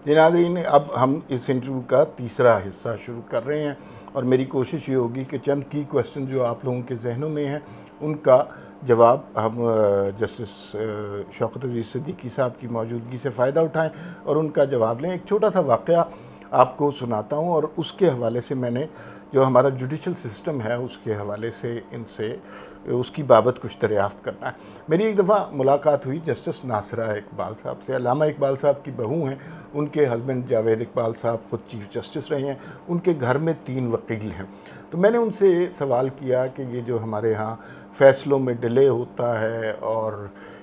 جی ناظرین، اب ہم اس انٹرویو کا تیسرا حصہ شروع کر رہے ہیں، اور میری کوشش یہ ہوگی کہ چند کی کویسچن جو آپ لوگوں کے ذہنوں میں ہیں ان کا جواب ہم جسٹس شوکت عزیز صدیقی صاحب کی موجودگی سے فائدہ اٹھائیں اور ان کا جواب لیں۔ ایک چھوٹا سا واقعہ آپ کو سناتا ہوں، اور اس کے حوالے سے میں نے جو ہمارا جوڈیشل سسٹم ہے اس کے حوالے سے ان سے اس کی بابت کچھ دریافت کرنا ہے۔ میری ایک دفعہ ملاقات ہوئی جسٹس ناصرہ اقبال صاحب سے۔ علامہ اقبال صاحب کی بہو ہیں، ان کے ہسبینڈ جاوید اقبال صاحب خود چیف جسٹس رہے ہیں، ان کے گھر میں 3 وکیل ہیں۔ تو میں نے ان سے سوال کیا کہ یہ جو ہمارے ہاں فیصلوں میں ڈیلے ہوتا ہے اور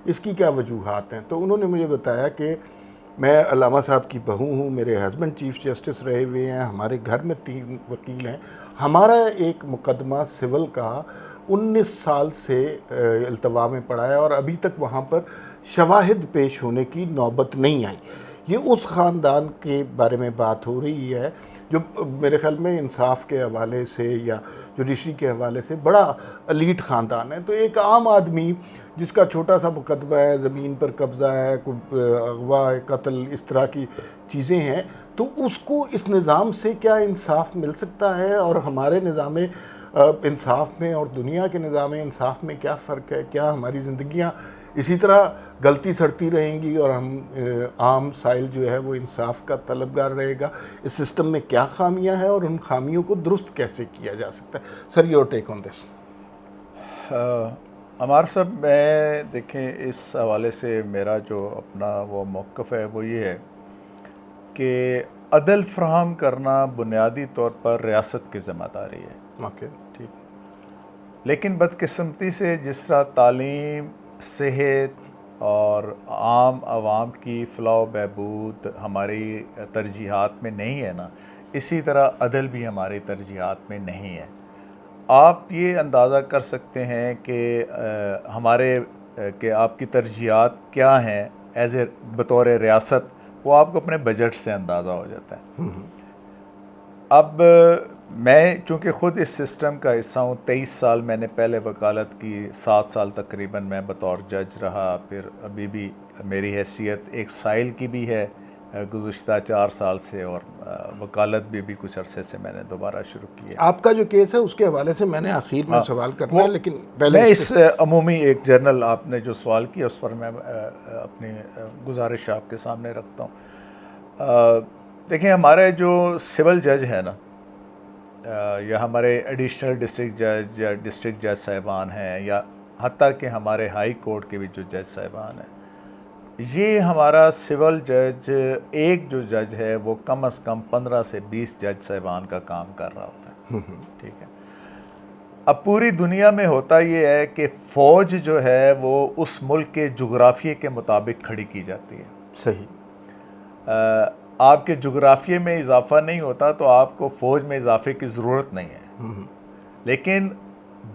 اس کی کیا وجوہات ہیں، تو انہوں نے مجھے بتایا کہ میں علامہ صاحب کی بہو ہوں، میرے ہسبینڈ چیف جسٹس رہے ہوئے ہیں، ہمارے گھر میں 3 وکیل ہیں، ہمارا ایک مقدمہ سول کا 19 سال سے التوا میں پڑا ہے اور ابھی تک وہاں پر شواہد پیش ہونے کی نوبت نہیں آئی۔ یہ اس خاندان کے بارے میں بات ہو رہی ہے جو میرے خیال میں انصاف کے حوالے سے یا جوڈیشری کے حوالے سے بڑا الیٹ خاندان ہے۔ تو ایک عام آدمی جس کا چھوٹا سا مقدمہ ہے، زمین پر قبضہ ہے، اغوا قتل اس طرح کی چیزیں ہیں، تو اس کو اس نظام سے کیا انصاف مل سکتا ہے؟ اور ہمارے نظام انصاف میں اور دنیا کے نظام انصاف میں کیا فرق ہے؟ کیا ہماری زندگیاں اسی طرح غلطی سڑتی رہیں گی اور ہم عام سائل جو ہے وہ انصاف کا طلبگار رہے گا؟ اس سسٹم میں کیا خامیاں ہیں اور ان خامیوں کو درست کیسے کیا جا سکتا ہے؟ سر، یور ٹیک آن دس۔ عمار صاحب، میں دیکھیں اس حوالے سے میرا جو اپنا وہ موقف ہے وہ یہ ہے کہ عدل فراہم کرنا بنیادی طور پر ریاست کی ذمہ داری ہے۔ اوکے، ٹھیک ہے، لیکن بدقسمتی سے جس طرح تعلیم، صحت اور عام عوام کی فلاح و بہبود ہماری ترجیحات میں نہیں ہے نا، اسی طرح عدل بھی ہماری ترجیحات میں نہیں ہے۔ آپ یہ اندازہ کر سکتے ہیں کہ کہ آپ کی ترجیحات کیا ہیں ایز اے بطور ریاست، وہ آپ کو اپنے بجٹ سے اندازہ ہو جاتا ہے۔ اب میں چونکہ خود اس سسٹم کا حصہ ہوں، 23 سال میں نے پہلے وکالت کی، 7 سال تقریباً میں بطور جج رہا، پھر ابھی بھی میری حیثیت ایک سائل کی بھی ہے گزشتہ 4 سال سے، اور وکالت بھی کچھ عرصے سے میں نے دوبارہ شروع کی ہے۔ آپ کا جو کیس ہے اس کے حوالے سے میں نے آخر میں سوال کرنا ہے، لیکن پہلے میں اس عمومی ایک جرنل آپ نے جو سوال کیا اس پر میں اپنی گزارش آپ کے سامنے رکھتا ہوں۔ دیکھیں، ہمارے جو سول جج ہے نا، یا ہمارے ایڈیشنل ڈسٹرکٹ جج یا ڈسٹرکٹ جج صاحبان ہیں، یا حتیٰ کہ ہمارے ہائی کورٹ کے بھی جو جج صاحبان ہیں، یہ ہمارا سول جج ایک جو جج ہے وہ کم از کم 15 سے 20 جج صاحبان کا کام کر رہا ہوتا ہے۔ ٹھیک ہے، اب پوری دنیا میں ہوتا یہ ہے کہ فوج جو ہے وہ اس ملک کے جغرافیے کے مطابق کھڑی کی جاتی ہے۔ صحیح۔ آپ کے جغرافیے میں اضافہ نہیں ہوتا تو آپ کو فوج میں اضافے کی ضرورت نہیں ہے، لیکن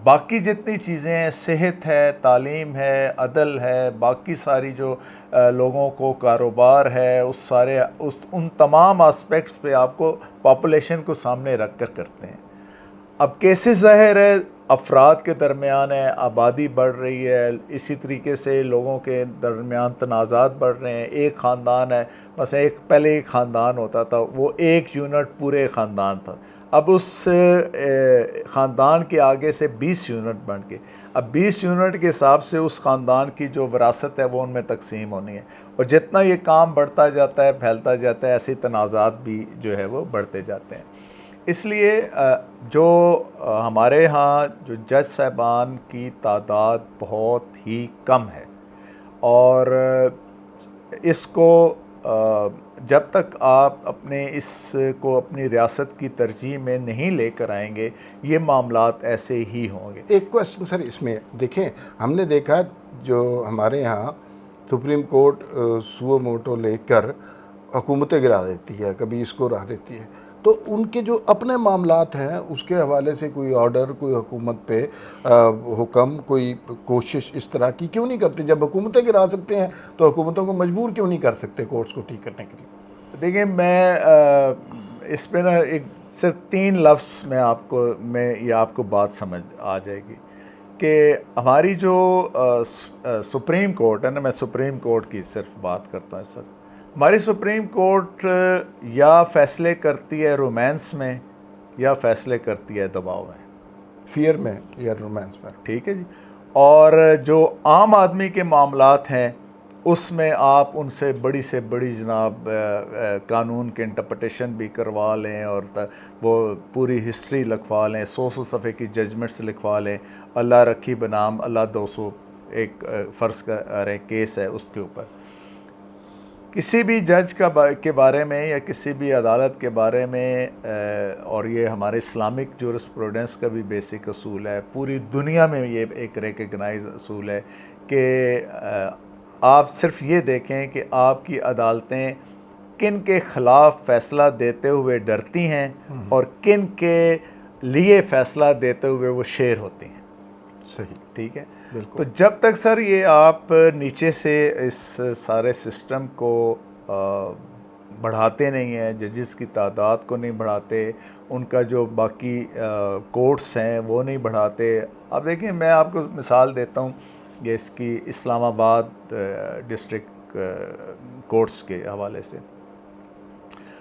باقی جتنی چیزیں ہیں، صحت ہے، تعلیم ہے، عدل ہے، باقی ساری جو لوگوں کو کاروبار ہے، ان تمام آسپیکٹس پہ آپ کو پاپولیشن کو سامنے رکھ کر کرتے ہیں۔ اب کیسز ظاہر ہے افراد کے درمیان ہے، آبادی بڑھ رہی ہے، اسی طریقے سے لوگوں کے درمیان تنازعات بڑھ رہے ہیں۔ ایک خاندان ہے، مثلا پہلے ایک خاندان ہوتا تھا، وہ ایک یونٹ پورے خاندان تھا، اب اس خاندان کے آگے سے 20 یونٹ بن کے، اب 20 یونٹ کے حساب سے اس خاندان کی جو وراثت ہے وہ ان میں تقسیم ہونی ہے، اور جتنا یہ کام بڑھتا جاتا ہے، پھیلتا جاتا ہے، ایسے تنازعات بھی جو ہے وہ بڑھتے جاتے ہیں۔ اس لیے جو ہمارے ہاں جو جج صاحبان کی تعداد بہت ہی کم ہے، اور اس کو جب تک آپ اس کو اپنی ریاست کی ترجیح میں نہیں لے کر آئیں گے، یہ معاملات ایسے ہی ہوں گے۔ ایک کویسچن سر اس میں دیکھیں، ہم نے دیکھا جو ہمارے ہاں سپریم کورٹ سو موٹو لے کر حکومتیں گرا دیتی ہے، کبھی اس کو رہ دیتی ہے، تو ان کے جو اپنے معاملات ہیں اس کے حوالے سے کوئی آرڈر، کوئی حکومت پہ حکم، کوئی کوشش اس طرح کی کیوں نہیں کرتے؟ جب حکومتیں گرا سکتے ہیں تو حکومتوں کو مجبور کیوں نہیں کر سکتے کورٹس کو ٹھیک کرنے کے لیے؟ دیکھیں، میں اس پہ نا ایک صرف 3 لفظ میں یہ آپ کو بات سمجھ آ جائے گی کہ ہماری جو سپریم کورٹ ہے نا، میں سپریم کورٹ کی صرف بات کرتا ہوں اس وقت، ہماری سپریم کورٹ یا فیصلے کرتی ہے رومانس میں یا فیصلے کرتی ہے دباؤ میں، فیئر میں یا رومانس میں. ٹھیک ہے جی. اور جو عام آدمی کے معاملات ہیں اس میں آپ ان سے بڑی جناب قانون کے انٹرپریٹیشن بھی کروا لیں اور وہ پوری ہسٹری لکھوا لیں، 100 صفحے کی ججمنٹس لکھوا لیں، اللہ رکھی بنام اللہ 200 ایک فرض کریں کیس ہے اس کے اوپر. کسی بھی جج کے بارے میں یا کسی بھی عدالت کے بارے میں، اور یہ ہمارے اسلامک جورسپروڈنس کا بھی بیسک اصول ہے، پوری دنیا میں یہ ایک ریکگنائز اصول ہے کہ آپ صرف یہ دیکھیں کہ آپ کی عدالتیں کن کے خلاف فیصلہ دیتے ہوئے ڈرتی ہیں اور کن کے لیے فیصلہ دیتے ہوئے وہ شیر ہوتی ہیں. صحیح. ٹھیک ہے. بالکل. تو جب تک سر یہ آپ نیچے سے اس سارے سسٹم کو بڑھاتے نہیں ہیں، ججز کی تعداد کو نہیں بڑھاتے، ان کا جو باقی کورٹس ہیں وہ نہیں بڑھاتے. اب دیکھیں میں آپ کو مثال دیتا ہوں یہ اس کی اسلام آباد ڈسٹرکٹ کورٹس کے حوالے سے.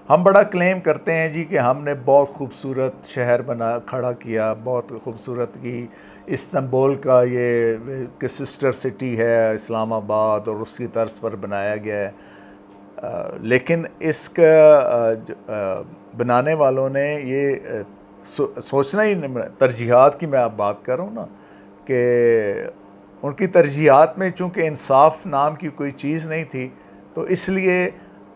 ہم بڑا کلیم کرتے ہیں جی کہ ہم نے بہت خوبصورت شہر کھڑا کیا، بہت خوبصورت کی استنبول کا یہ کہ سسٹر سٹی ہے اسلام آباد اور اس کی طرز پر بنایا گیا ہے. لیکن اس کا بنانے والوں نے یہ سوچنا ہی نہیں، ترجیحات کی میں آپ بات کر رہا ہوں نا، کہ ان کی ترجیحات میں چونکہ انصاف نام کی کوئی چیز نہیں تھی تو اس لیے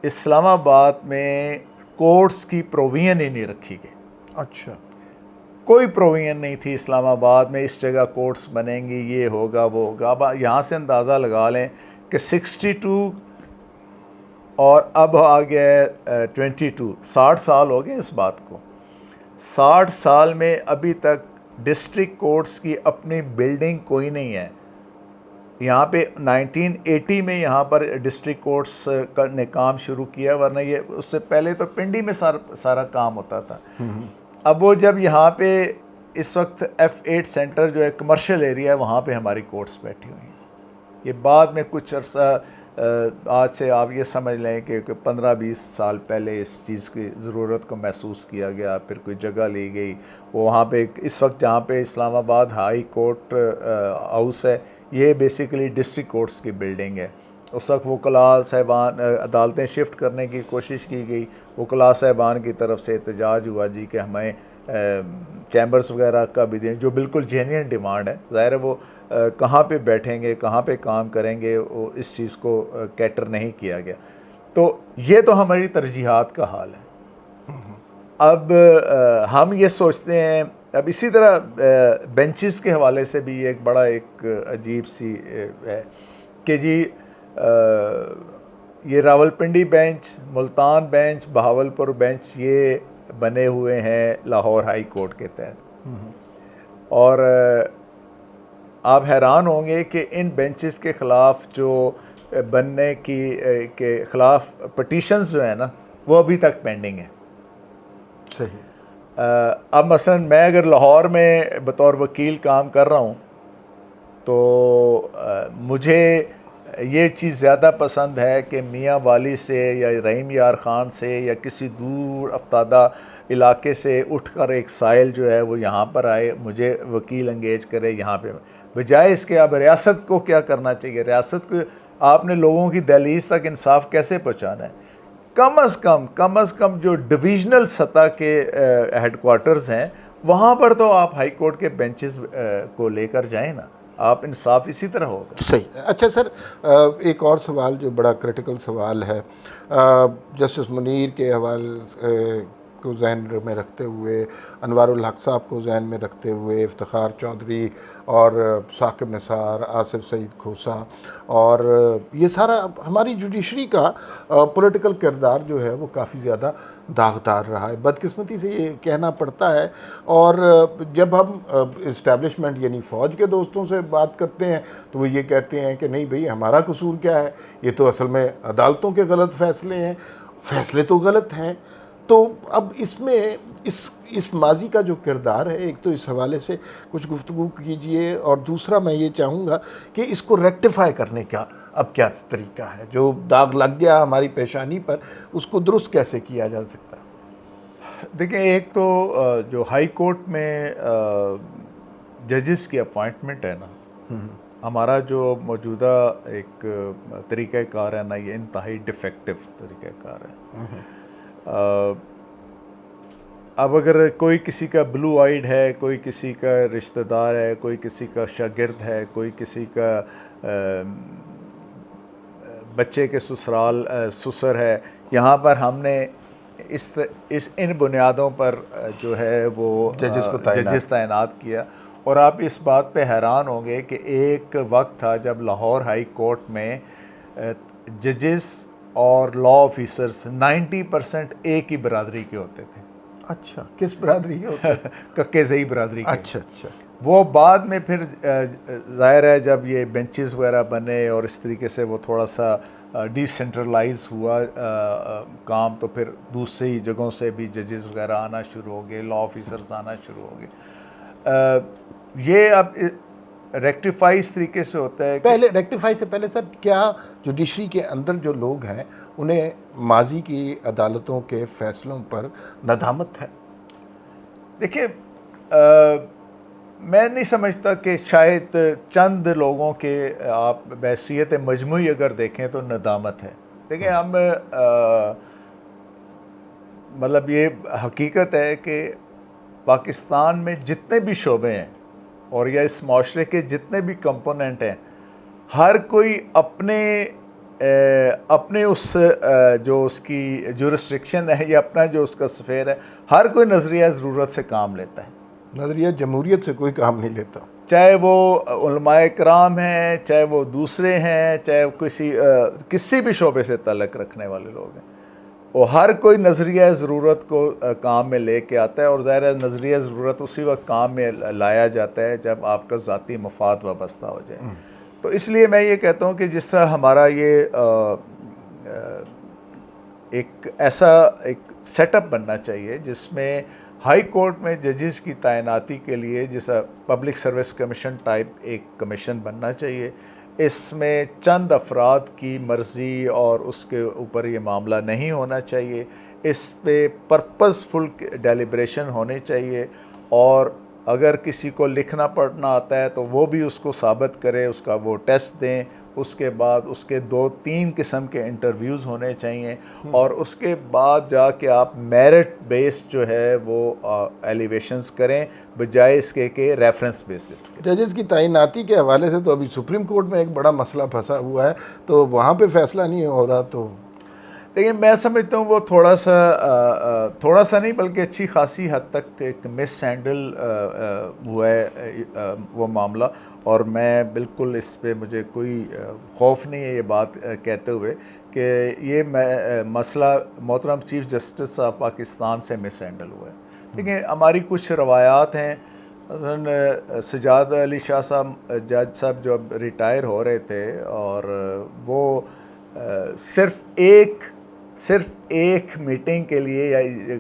اسلام آباد میں کورٹس کی پروویژن ہی نہیں رکھی گئی. اچھا. کوئی پروویژن نہیں تھی اسلام آباد میں اس جگہ کورٹس بنیں گی، یہ ہوگا وہ ہوگا. اب یہاں سے اندازہ لگا لیں کہ 62 اور اب آ گیا 22، 60 سال ہو گئے اس بات کو. 60 سال میں ابھی تک ڈسٹرکٹ کورٹس کی اپنی بلڈنگ کوئی نہیں ہے. یہاں پہ 1980 میں یہاں پر ڈسٹرکٹ کورٹس نے کام شروع کیا، ورنہ یہ اس سے پہلے تو پنڈی میں سارا کام ہوتا تھا. اب وہ جب یہاں پہ اس وقت F8 سینٹر جو ہے کمرشل ایریا ہے وہاں پہ ہماری کورٹس بیٹھی ہوئی ہیں. یہ بعد میں کچھ عرصہ آج سے آپ یہ سمجھ لیں کہ 15-20 سال پہلے اس چیز کی ضرورت کو محسوس کیا گیا، پھر کوئی جگہ لی گئی. وہاں پہ اس وقت جہاں پہ اسلام آباد ہائی کورٹ ہاؤس ہے یہ بیسیکلی ڈسٹرکٹ کورٹس کی بلڈنگ ہے. اس وقت وکلاء صاحبان عدالتیں شفٹ کرنے کی کوشش کی گئی، وکلاء صاحبان کی طرف سے احتجاج ہوا جی کہ ہمیں چیمبرز وغیرہ کا بھی دیں، جو بالکل جینین ڈیمانڈ ہے. ظاہر ہے وہ کہاں پہ بیٹھیں گے، کہاں پہ کام کریں گے، وہ اس چیز کو کیٹر نہیں کیا گیا. تو یہ تو ہماری ترجیحات کا حال ہے. اب ہم یہ سوچتے ہیں، اب اسی طرح بینچز کے حوالے سے بھی ایک بڑا ایک عجیب سی ہے کہ جی یہ Rawalpindi bench, Multan bench, Bahawalpur bench یہ بنے ہوئے ہیں لاہور ہائی کورٹ کے تحت. اور آپ حیران ہوں گے کہ ان بینچز کے خلاف جو بننے کے خلاف پٹیشنز جو ہیں نا وہ ابھی تک پینڈنگ ہیں. صحیح. اب مثلا میں اگر لاہور میں بطور وکیل کام کر رہا ہوں تو مجھے یہ چیز زیادہ پسند ہے کہ میاں والی سے یا رحیم یار خان سے یا کسی دور افتادہ علاقے سے اٹھ کر ایک سائل جو ہے وہ یہاں پر آئے، مجھے وکیل انگیج کرے یہاں پہ، بجائے اس کے. اب ریاست کو کیا کرنا چاہیے؟ ریاست کو آپ نے لوگوں کی دہلیز تک انصاف کیسے پہنچانا ہے؟ کم از کم جو ڈویژنل سطح کے ہیڈ کوارٹرز ہیں وہاں پر تو آپ ہائی کورٹ کے بینچز کو لے کر جائیں نا، آپ انصاف اسی طرح ہوگا. صحیح. اچھا سر، ایک اور سوال جو بڑا کرٹیکل سوال ہے، جسٹس منیر کے حوالے کو ذہن میں رکھتے ہوئے، انوار الحق صاحب کو ذہن میں رکھتے ہوئے، افتخار چودھری اور ثاقب نثار، آصف سعید کھوسا، اور یہ سارا ہماری جوڈیشری کا پولیٹیکل کردار جو ہے وہ کافی زیادہ داغدار رہا ہے. بدقسمتی سے یہ کہنا پڑتا ہے. اور جب ہم اسٹیبلشمنٹ یعنی فوج کے دوستوں سے بات کرتے ہیں تو وہ یہ کہتے ہیں کہ نہیں بھئی ہمارا قصور کیا ہے، یہ تو اصل میں عدالتوں کے غلط فیصلے ہیں، فیصلے تو غلط ہیں. تو اب اس میں اس ماضی کا جو کردار ہے، ایک تو اس حوالے سے کچھ گفتگو کیجئے، اور دوسرا میں یہ چاہوں گا کہ اس کو ریکٹیفائی کرنے کا اب کیا طریقہ ہے؟ جو داغ لگ گیا ہماری پیشانی پر اس کو درست کیسے کیا جا سکتا ہے؟ دیکھیں، ایک تو جو ہائی کورٹ میں ججز کی اپوائنٹمنٹ ہے نا، ہمارا جو موجودہ ایک طریقہ کار ہے نا، یہ انتہائی ڈیفیکٹو طریقہ کار ہے. اب اگر کوئی کسی کا بلو آئیڈ ہے، کوئی کسی کا رشتہ دار ہے، کوئی کسی کا شاگرد ہے، کوئی کسی کا بچے کے سسر ہے، یہاں پر ہم نے ان بنیادوں پر جو ہے وہ ججز تعینات کیا. اور آپ اس بات پہ حیران ہوں گے کہ ایک وقت تھا جب لاہور ہائی کورٹ میں ججز اور لا آفیسرز 90% ایک ہی برادری کے ہوتے تھے. اچھا، کس برادری کے ہوتے ہیں؟ ککے زئی برادری کے. اچھا اچھا. وہ بعد میں پھر ظاہر ہے جب یہ بینچز وغیرہ بنے اور اس طریقے سے وہ تھوڑا سا ڈی سینٹرلائز ہوا کام، تو پھر دوسری جگہوں سے بھی ججز وغیرہ آنا شروع ہو گئے، لا آفیسرز آنا شروع ہو گئے. یہ اب ریکٹیفائی اس طریقے سے ہوتا ہے. پہلے ریکٹیفائی سے پہلے سر، کیا جوڈیشری کے اندر جو لوگ ہیں انہیں ماضی کی عدالتوں کے فیصلوں پر ندامت ہے؟ دیکھیں، میں نہیں سمجھتا کہ شاید چند لوگوں کے آپ بحیثیت مجموعی اگر دیکھیں تو ندامت ہے. دیکھیں، ہم مطلب یہ حقیقت ہے کہ پاکستان میں جتنے بھی شعبے ہیں اور یا اس معاشرے کے جتنے بھی کمپوننٹ ہیں، ہر کوئی اپنے اس جو اس کی جورسڈکشن ہے یا اپنا جو اس کا سفیر ہے، ہر کوئی نظریہ ضرورت سے کام لیتا ہے. نظریہ جمہوریت سے کوئی کام نہیں لیتا، چاہے وہ علماء کرام ہیں، چاہے وہ دوسرے ہیں، چاہے کسی بھی شعبے سے تعلق رکھنے والے لوگ ہیں. وہ ہر کوئی نظریہ ضرورت کو کام میں لے کے آتا ہے، اور ظاہر ہے نظریہ ضرورت اسی وقت کام میں لایا جاتا ہے جب آپ کا ذاتی مفاد وابستہ ہو جائے. تو اس لیے میں یہ کہتا ہوں کہ جس طرح ہمارا یہ ایک ایسا ایک سیٹ اپ بننا چاہیے جس میں ہائی کورٹ میں ججز کی تعیناتی کے لیے جیسا پبلک سروس کمیشن ٹائپ ایک کمیشن بننا چاہیے. اس میں چند افراد کی مرضی اور اس کے اوپر یہ معاملہ نہیں ہونا چاہیے. اس پہ پرپزفل ڈیلیبریشن ہونے چاہیے، اور اگر کسی کو لکھنا پڑھنا آتا ہے تو وہ بھی اس کو ثابت کرے، اس کا وہ ٹیسٹ دیں. اس کے بعد اس کے 2-3 قسم کے انٹرویوز ہونے چاہیے، اور اس کے بعد جا کے آپ میرٹ بیسڈ جو ہے وہ ایلیویشنز کریں بجائے اس کے کہ ریفرنس بیسس. ججز کی تعیناتی کے حوالے سے تو ابھی سپریم کورٹ میں ایک بڑا مسئلہ پھنسا ہوا ہے، تو وہاں پہ فیصلہ نہیں ہو رہا. تو دیکھیں، میں سمجھتا ہوں وہ تھوڑا سا نہیں بلکہ اچھی خاصی حد تک ایک مس ہینڈل ہوا ہے وہ معاملہ. اور میں بالکل اس پہ مجھے کوئی خوف نہیں ہے یہ بات کہتے ہوئے کہ یہ مسئلہ محترم چیف جسٹس آف پاکستان سے مس ہینڈل ہوا ہے. دیکھیں، ہماری کچھ روایات ہیں. مثلاً سجاد علی شاہ صاحب جج صاحب جو اب ریٹائر ہو رہے تھے، اور وہ صرف ایک میٹنگ کے لیے یا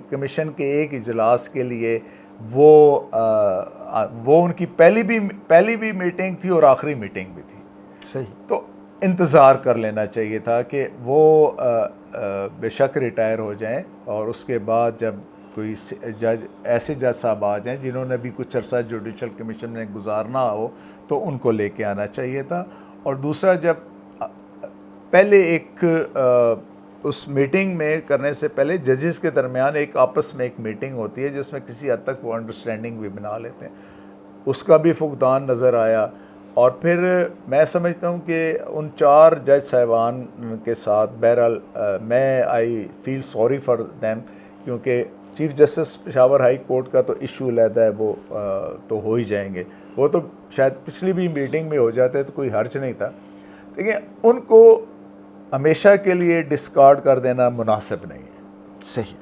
کمیشن کے ایک اجلاس کے لیے وہ ان کی پہلی بھی میٹنگ تھی اور آخری میٹنگ بھی تھی. صحیح. تو انتظار کر لینا چاہیے تھا کہ وہ بے شک ریٹائر ہو جائیں، اور اس کے بعد جب کوئی ایسے جج صاحب آ جائیں جنہوں نے بھی کچھ عرصہ جوڈیشل کمیشن میں گزارنا ہو تو ان کو لے کے آنا چاہیے تھا. اور دوسرا، جب پہلے ایک اس میٹنگ میں کرنے سے پہلے ججز کے درمیان ایک آپس میں ایک میٹنگ ہوتی ہے جس میں کسی حد تک وہ انڈرسٹینڈنگ بھی بنا لیتے ہیں. اس کا بھی فقدان نظر آیا. اور پھر میں سمجھتا ہوں کہ ان 4 جج صاحبان کے ساتھ بہرحال میں آئی فیل سوری فار دیم، کیونکہ chief justice Peshawar high court کا تو ایشو علیحدہ ہے، وہ تو ہو ہی جائیں گے. وہ تو شاید پچھلی بھی میٹنگ میں ہو جاتے تو کوئی حرج نہیں تھا. دیکھیں، ان کو ہمیشہ کے لیے ڈسکارڈ کر دینا مناسب نہیں ہے. صحیح.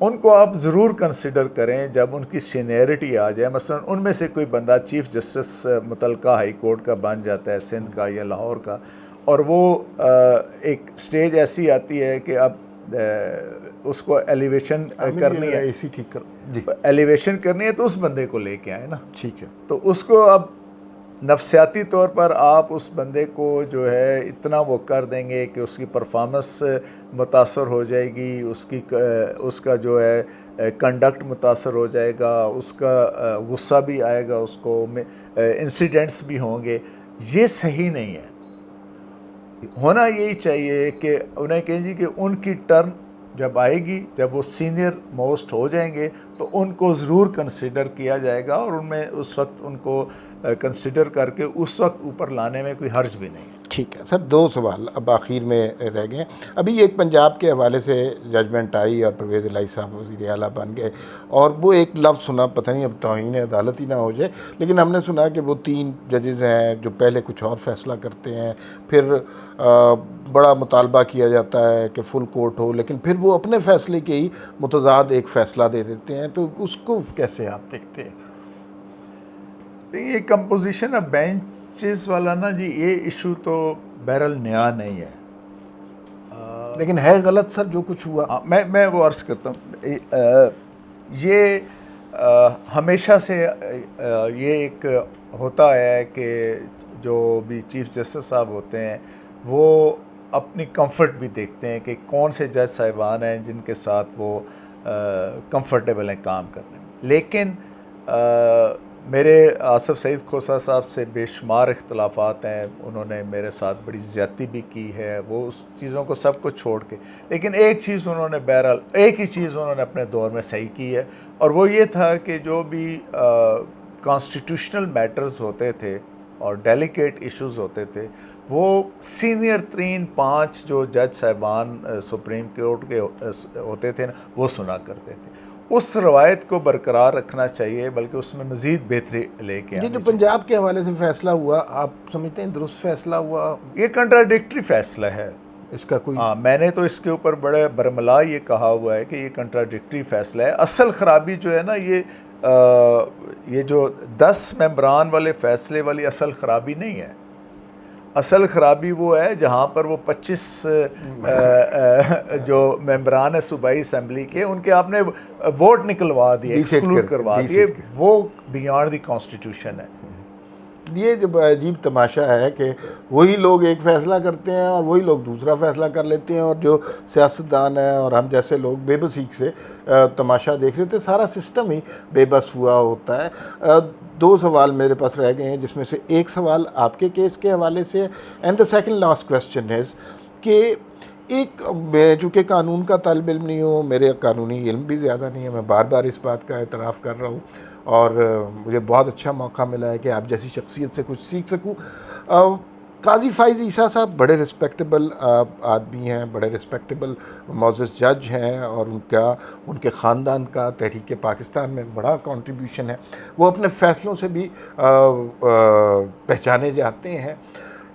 ان کو آپ ضرور کنسیڈر کریں جب ان کی سینئرٹی آ جائے. مثلا ان میں سے کوئی بندہ چیف جسٹس متعلقہ ہائی کورٹ کا بن جاتا ہے، سندھ کا یا لاہور کا، اور وہ ایک سٹیج ایسی آتی ہے کہ اب اس کو ایلیویشن کرنی ہے، ایلیویشن ایلیویشن کرنی ہے، تو اس بندے کو لے کے آئے نا. ٹھیک ہے. تو اس کو اب نفسیاتی طور پر آپ اس بندے کو جو ہے اتنا وہ کر دیں گے کہ اس کی پرفارمنس متاثر ہو جائے گی، اس کا جو ہے کنڈکٹ متاثر ہو جائے گا، اس کا غصہ بھی آئے گا، اس کو انسیڈنٹس بھی ہوں گے. یہ صحیح نہیں ہے. ہونا یہی چاہیے کہ انہیں کہیں جی کہ ان کی ٹرن جب آئے گی، جب وہ سینئر موسٹ ہو جائیں گے تو ان کو ضرور کنسیڈر کیا جائے گا، اور ان میں اس وقت ان کو کنسیڈر کر کے اس وقت اوپر لانے میں کوئی حرج بھی نہیں. ٹھیک ہے سر، 2 سوال اب آخر میں رہ گئے ہیں. ابھی ایک پنجاب کے حوالے سے ججمنٹ آئی اور پرویز الہی صاحب وزیر اعلیٰ بن گئے، اور وہ ایک لفظ سنا، پتہ نہیں اب توہین عدالت ہی نہ ہو جائے، لیکن ہم نے سنا کہ وہ 3 ججز ہیں جو پہلے کچھ اور فیصلہ کرتے ہیں، پھر بڑا مطالبہ کیا جاتا ہے کہ فل کورٹ ہو، لیکن پھر وہ اپنے فیصلے کے ہی متضاد ایک فیصلہ دے دیتے ہیں. تو اس کو کیسے آپ دیکھتے ہیں؟ یہ کمپوزیشن آف بینچز والا نا جی، یہ ایشو تو بہرحال نیا نہیں ہے، لیکن ہے غلط سر جو کچھ ہوا. میں وہ عرض کرتا ہوں. یہ ہمیشہ سے یہ ایک ہوتا ہے کہ جو بھی چیف جسٹس صاحب ہوتے ہیں وہ اپنی کمفرٹ بھی دیکھتے ہیں کہ کون سے جج صاحبان ہیں جن کے ساتھ وہ کمفرٹیبل ہیں کام کرنے میں. لیکن میرے آصف سعید کھوسہ صاحب سے بے شمار اختلافات ہیں، انہوں نے میرے ساتھ بڑی زیادتی بھی کی ہے، وہ اس چیزوں کو سب کو چھوڑ کے، لیکن ایک چیز انہوں نے بہرحال ایک ہی چیز انہوں نے اپنے دور میں صحیح کی ہے، اور وہ یہ تھا کہ جو بھی کانسٹیٹیوشنل میٹرز ہوتے تھے اور ڈیلیکیٹ ایشوز ہوتے تھے وہ سینئر ترین 5 جو جج صاحبان سپریم کورٹ کے ہوتے تھے نا وہ سنا کرتے تھے. اس روایت کو برقرار رکھنا چاہیے، بلکہ اس میں مزید بہتری لے کے یہ جو پنجاب کے حوالے سے فیصلہ ہوا، آپ سمجھتے ہیں درست فیصلہ ہوا؟ یہ کنٹراڈکٹری فیصلہ ہے. اس کا کوئی میں نے تو اس کے اوپر بڑے برملا یہ کہا ہوا ہے کہ یہ کنٹراڈکٹری فیصلہ ہے. اصل خرابی جو ہے نا یہ جو 10 ممبران والے فیصلے والی اصل خرابی نہیں ہے. اصل خرابی وہ ہے جہاں پر وہ 25 جو ممبران ہے صوبائی اسمبلی کے، ان کے آپ نے ووٹ نکلوا دیے، ایکسکلوڈ کروا دیے. وہ بیانڈ دی کانسٹیٹیوشن ہے. یہ جو عجیب تماشا ہے کہ وہی لوگ ایک فیصلہ کرتے ہیں اور وہی لوگ دوسرا فیصلہ کر لیتے ہیں، اور جو سیاستدان ہیں اور ہم جیسے لوگ بے بسی سے تماشا دیکھ رہے ہوتے ہیں. سارا سسٹم ہی بے بس ہوا ہوتا ہے. 2 سوال میرے پاس رہ گئے ہیں، جس میں سے ایک سوال آپ کے کیس کے حوالے سے ہے، and the second last question is کہ میں چونکہ قانون کا طالب علم نہیں ہوں، میرے قانونی علم بھی زیادہ نہیں ہے، میں بار بار اس بات کا اعتراف کر رہا ہوں، اور مجھے بہت اچھا موقع ملا ہے کہ آپ جیسی شخصیت سے کچھ سیکھ سکوں. قاضی فائز عیسیٰ صاحب بڑے رسپیکٹیبل آدمی ہیں، بڑے رسپیکٹیبل معزز جج ہیں، اور ان کے خاندان کا تحریک پاکستان میں بڑا کنٹریبیوشن ہے. وہ اپنے فیصلوں سے بھی پہچانے جاتے ہیں.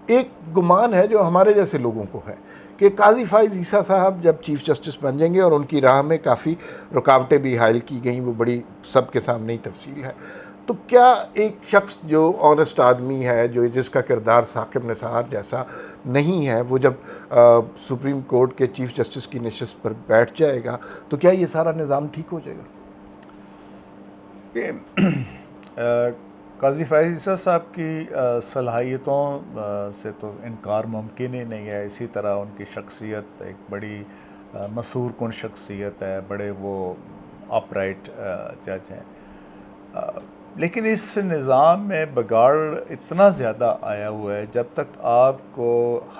ایک گمان ہے جو ہمارے جیسے لوگوں کو ہے کہ قاضی فائز عیسیٰ صاحب جب چیف جسٹس بن جائیں گے، اور ان کی راہ میں کافی رکاوٹیں بھی حائل کی گئیں، وہ بڑی سب کے سامنے ہی تفصیل ہے، تو کیا ایک شخص جو آنیسٹ آدمی ہے، جس کا کردار ثاقب نثار جیسا نہیں ہے، وہ جب سپریم کورٹ کے چیف جسٹس کی نشست پر بیٹھ جائے گا تو کیا یہ سارا نظام ٹھیک ہو جائے گا؟ قاضی فائز عیسیٰ صاحب کی صلاحیتوں سے تو انکار ممکن ہی نہیں ہے. اسی طرح ان کی شخصیت ایک بڑی مسحور کن شخصیت ہے، بڑے وہ اپ رائٹ جج ہیں. لیکن اس نظام میں بگاڑ اتنا زیادہ آیا ہوا ہے، جب تک آپ کو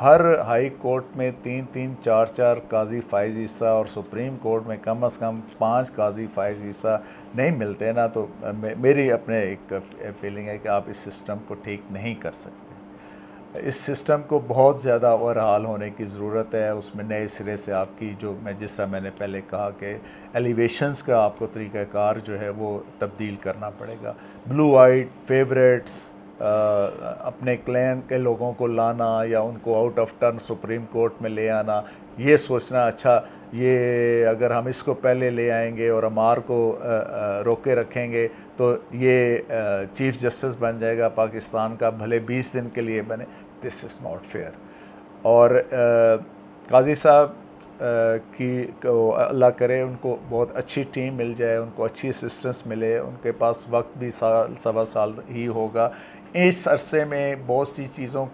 ہر ہائی کورٹ میں 3 4 قاضی فائز عیسیٰ اور سپریم کورٹ میں کم از کم 5 قاضی فائز عیسیٰ نہیں ملتے نا، تو میری اپنے ایک فیلنگ ہے کہ آپ اس سسٹم کو ٹھیک نہیں کر سکتے. اس سسٹم کو بہت زیادہ اوورہال ہونے کی ضرورت ہے. اس میں نئے سرے سے آپ کی جس طرح میں نے پہلے کہا کہ ایلیویشنز کا آپ کو طریقہ کار جو ہے وہ تبدیل کرنا پڑے گا. بلو آئٹ فیوریٹس، اپنے کلین کے لوگوں کو لانا یا ان کو out of turn supreme court میں لے آنا، یہ سوچنا اچھا یہ اگر ہم اس کو پہلے لے آئیں گے اور ہمار کو روکے رکھیں گے تو یہ چیف جسٹس بن جائے گا پاکستان کا، بھلے 20 دن کے لیے بنے. دس از ناٹ فیئر. اور قاضی صاحب کی اللہ کرے ان کو بہت اچھی ٹیم مل جائے، ان کو اچھی اسسٹنس ملے، ان کے پاس وقت بھی 1.25 سال ہی ہوگا. اس عرصے میں بہت سی چیزوں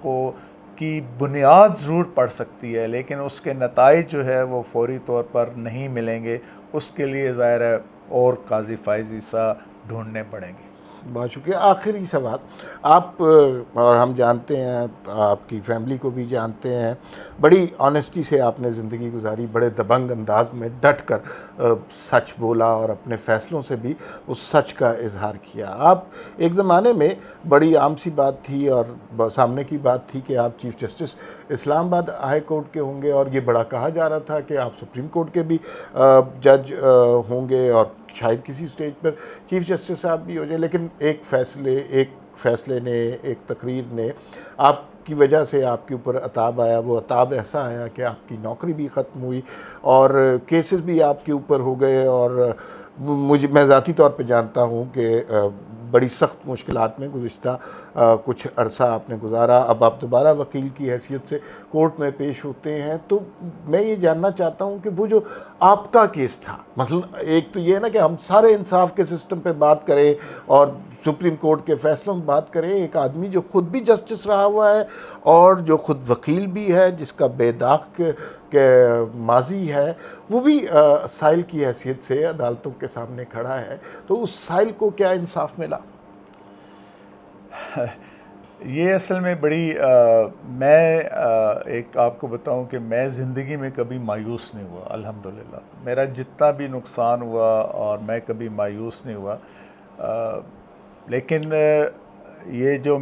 کی بنیاد ضرور پڑ سکتی ہے، لیکن اس کے نتائج جو ہے وہ فوری طور پر نہیں ملیں گے. اس کے لیے ظاہر ہے اور قاضی فائز عیسیٰ ڈھونڈنے پڑیں گے. بہت شکریہ. آخری سوال، آپ اور ہم جانتے ہیں، آپ کی فیملی کو بھی جانتے ہیں، بڑی آنیسٹی سے آپ نے زندگی گزاری، بڑے دبنگ انداز میں ڈٹ کر سچ بولا اور اپنے فیصلوں سے بھی اس سچ کا اظہار کیا. آپ ایک زمانے میں بڑی عام سی بات تھی اور سامنے کی بات تھی کہ آپ چیف جسٹس اسلام آباد ہائی کورٹ کے ہوں گے، اور یہ بڑا کہا جا رہا تھا کہ آپ سپریم کورٹ کے بھی جج ہوں گے، اور شاید کسی سٹیج پر چیف جسٹس صاحب بھی ہو جائے. لیکن ایک فیصلے نے، ایک تقریر نے آپ کی وجہ سے آپ کے اوپر عتاب آیا. وہ عتاب ایسا آیا کہ آپ کی نوکری بھی ختم ہوئی اور کیسز بھی آپ کے اوپر ہو گئے. اور میں ذاتی طور پہ جانتا ہوں کہ بڑی سخت مشکلات میں گزشتہ کچھ عرصہ آپ نے گزارا. اب آپ دوبارہ وکیل کی حیثیت سے کورٹ میں پیش ہوتے ہیں. تو میں یہ جاننا چاہتا ہوں کہ وہ جو آپ کا کیس تھا، مثلا ایک تو یہ ہے نا کہ ہم سارے انصاف کے سسٹم پہ بات کریں اور سپریم کورٹ کے فیصلوں میں بات کریں، ایک آدمی جو خود بھی جسٹس رہا ہوا ہے اور جو خود وکیل بھی ہے، جس کا بے داغ کے ماضی ہے، وہ بھی سائل کی حیثیت سے عدالتوں کے سامنے کھڑا ہے. تو اس سائل کو کیا انصاف ملا؟ یہ اصل میں بڑی میں ایک آپ کو بتاؤں کہ میں زندگی میں کبھی مایوس نہیں ہوا الحمدللہ. میرا جتنا بھی نقصان ہوا اور میں کبھی مایوس نہیں ہوا. لیکن یہ جو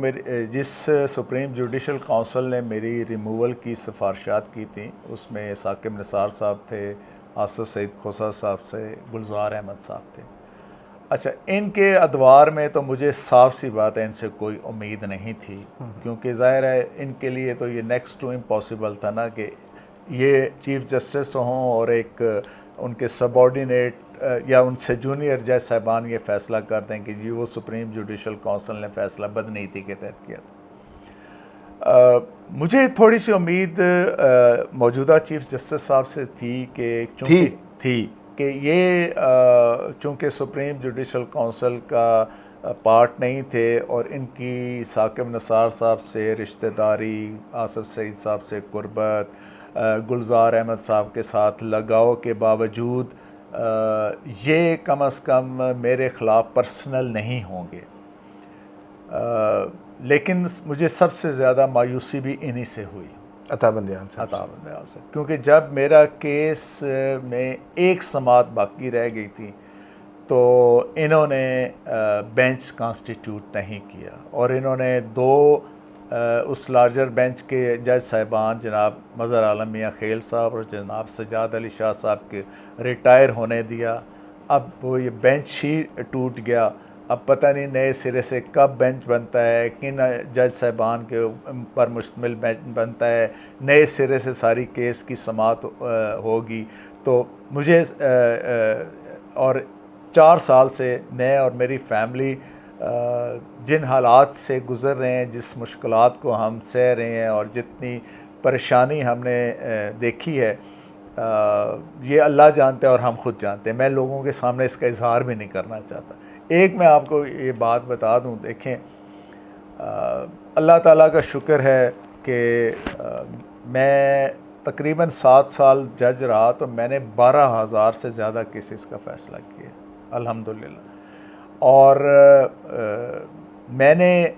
جس سپریم جوڈیشل کونسل نے میری ریموول کی سفارشات کی تھیں، اس میں ثاقب نثار صاحب تھے، آصف سعید کھوسہ صاحب سے، گلزار احمد صاحب تھے. اچھا، ان کے ادوار میں تو مجھے صاف سی بات ہے ان سے کوئی امید نہیں تھی، کیونکہ ظاہر ہے ان کے لیے تو یہ نیکسٹ ٹو امپاسبل تھا نا کہ یہ چیف جسٹس ہوں اور ایک ان کے سب آرڈینیٹ یا ان سے جونیئر جج صاحبان یہ فیصلہ کر دیں کہ جی وہ سپریم جوڈیشل کونسل نے فیصلہ بدنیتی کے تحت کیا تھا. مجھے تھوڑی سی امید موجودہ چیف جسٹس صاحب سے تھی کہ چونکہ کہ یہ چونکہ سپریم جوڈیشل کونسل کا پارٹ نہیں تھے اور ان کی ثاقب نثار صاحب سے رشتہ داری، آصف سعید صاحب سے قربت، گلزار احمد صاحب کے ساتھ لگاؤ کے باوجود یہ کم از کم میرے خلاف پرسنل نہیں ہوں گے. لیکن مجھے سب سے زیادہ مایوسی بھی انہی سے ہوئی، عطا بندیال سے، کیونکہ جب میرا کیس میں ایک سماعت باقی رہ گئی تھی تو انہوں نے بینچ کانسٹیٹیوٹ نہیں کیا، اور انہوں نے دو اس لارجر بینچ کے جج صاحبان جناب مظہر عالم میاں خیل صاحب اور جناب سجاد علی شاہ صاحب کے ریٹائر ہونے دیا. اب وہ یہ بینچ ہی ٹوٹ گیا. اب پتہ نہیں نئے سرے سے کب بینچ بنتا ہے، کن جج صاحبان کے پر مشتمل بینچ بنتا ہے، نئے سرے سے ساری کیس کی سماعت ہوگی. تو مجھے اور 4 سال سے میں اور میری فیملی جن حالات سے گزر رہے ہیں، جس مشکلات کو ہم سہ رہے ہیں اور جتنی پریشانی ہم نے دیکھی ہے، یہ اللہ جانتا ہے اور ہم خود جانتے ہیں. میں لوگوں کے سامنے اس کا اظہار بھی نہیں کرنا چاہتا. ایک میں آپ کو یہ بات بتا دوں، دیکھیں اللہ تعالیٰ کا شکر ہے کہ میں تقریباً 7 سال جج رہا تو میں نے 12,000 سے زیادہ کیسز کا فیصلہ کیا الحمدللہ. اور میں نے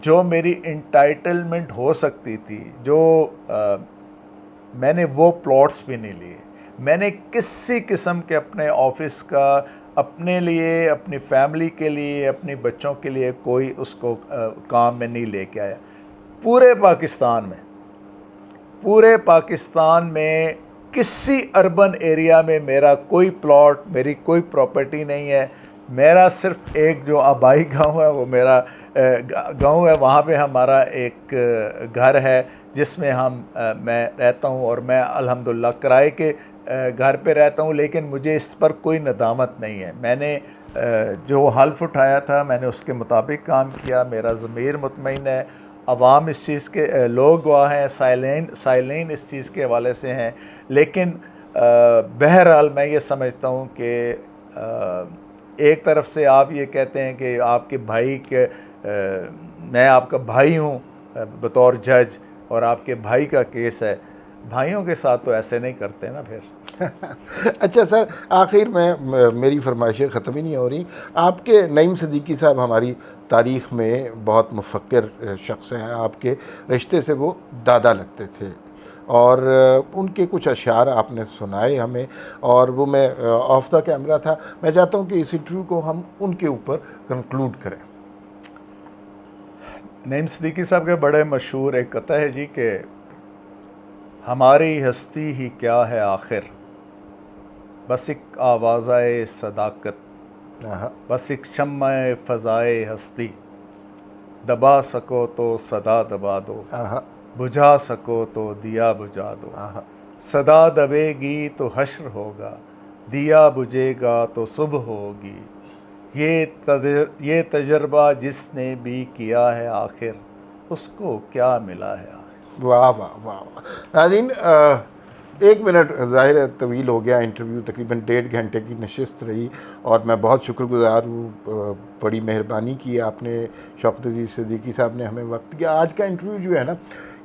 جو میری انٹائٹلمنٹ ہو سکتی تھی، جو میں نے وہ پلاٹس بھی نہیں لیے. میں نے کسی قسم کے اپنے آفس کا اپنے لیے، اپنی فیملی کے لیے، اپنی بچوں کے لیے کوئی اس کو کام میں نہیں لے کے آیا. پورے پاکستان میں کسی اربن ایریا میں میرا کوئی پلاٹ، میری کوئی پراپرٹی نہیں ہے. میرا صرف ایک جو آبائی گاؤں ہے وہ میرا گاؤں ہے، وہاں پہ ہمارا ایک گھر ہے جس میں میں رہتا ہوں، اور میں الحمدللہ کرائے کے گھر پہ رہتا ہوں. لیکن مجھے اس پر کوئی ندامت نہیں ہے. میں نے جو حلف اٹھایا تھا میں نے اس کے مطابق کام کیا. میرا ضمیر مطمئن ہے، عوام اس چیز کے لوگ گواہ ہیں، سائلین اس چیز کے حوالے سے ہیں. لیکن بہرحال میں یہ سمجھتا ہوں کہ ایک طرف سے آپ یہ کہتے ہیں کہ آپ کے بھائی میں آپ کا بھائی ہوں بطور جج اور آپ کے بھائی کا کیس ہے، بھائیوں کے ساتھ تو ایسے نہیں کرتے نا پھر۔ اچھا سر، آخر میں میری فرمائشیں ختم ہی نہیں ہو رہی، آپ کے نعیم صدیقی صاحب ہماری تاریخ میں بہت مفکر شخص ہیں، آپ کے رشتے سے وہ دادا لگتے تھے، اور ان کے کچھ اشعار آپ نے سنائے ہمیں، اور وہ میں آف دا کیمرہ تھا، میں چاہتا ہوں کہ اس انٹرویو کو ہم ان کے اوپر کنکلوڈ کریں۔ نعیم صدیقی صاحب کے بڑے مشہور ایک قطعہ ہے جی کہ ہماری ہستی ہی کیا ہے آخر، بس ایک آوازۂ صداقت، بس ایک شمع فضائے ہستی، دبا سکو تو صدا دبا دو، بجھا سکو تو دیا بجھا دو، صدا دبے گی تو حشر ہوگا، دیا بجھے گا تو صبح ہوگی، یہ تجربہ جس نے بھی کیا ہے آخر، اس کو کیا ملا ہے آخر۔ واہ واہ واہ واہ ناظرین، 1 منٹ ظاہر ہے طویل ہو گیا، انٹرویو تقریباً 1.5 گھنٹے کی نشست رہی، اور میں بہت شکر گزار ہوں، بڑی مہربانی کی آپ نے، شوکت عزیز صدیقی صاحب نے ہمیں وقت دیا۔ آج کا انٹرویو جو ہے نا،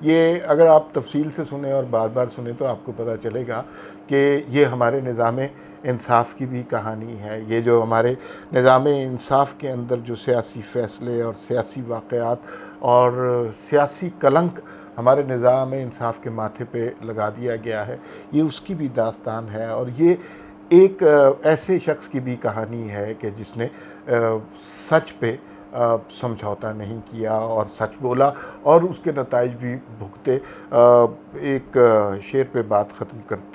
یہ اگر آپ تفصیل سے سنیں اور بار بار سنیں تو آپ کو پتہ چلے گا کہ یہ ہمارے نظام انصاف کی بھی کہانی ہے، یہ جو ہمارے نظام انصاف کے اندر جو سیاسی فیصلے اور سیاسی واقعات اور سیاسی کلنک ہمارے نظام انصاف کے ماتھے پہ لگا دیا گیا ہے، یہ اس کی بھی داستان ہے، اور یہ ایک ایسے شخص کی بھی کہانی ہے کہ جس نے سچ پہ سمجھوتا نہیں کیا اور سچ بولا اور اس کے نتائج بھی بھگتے۔ ایک شعر پہ بات ختم کرتے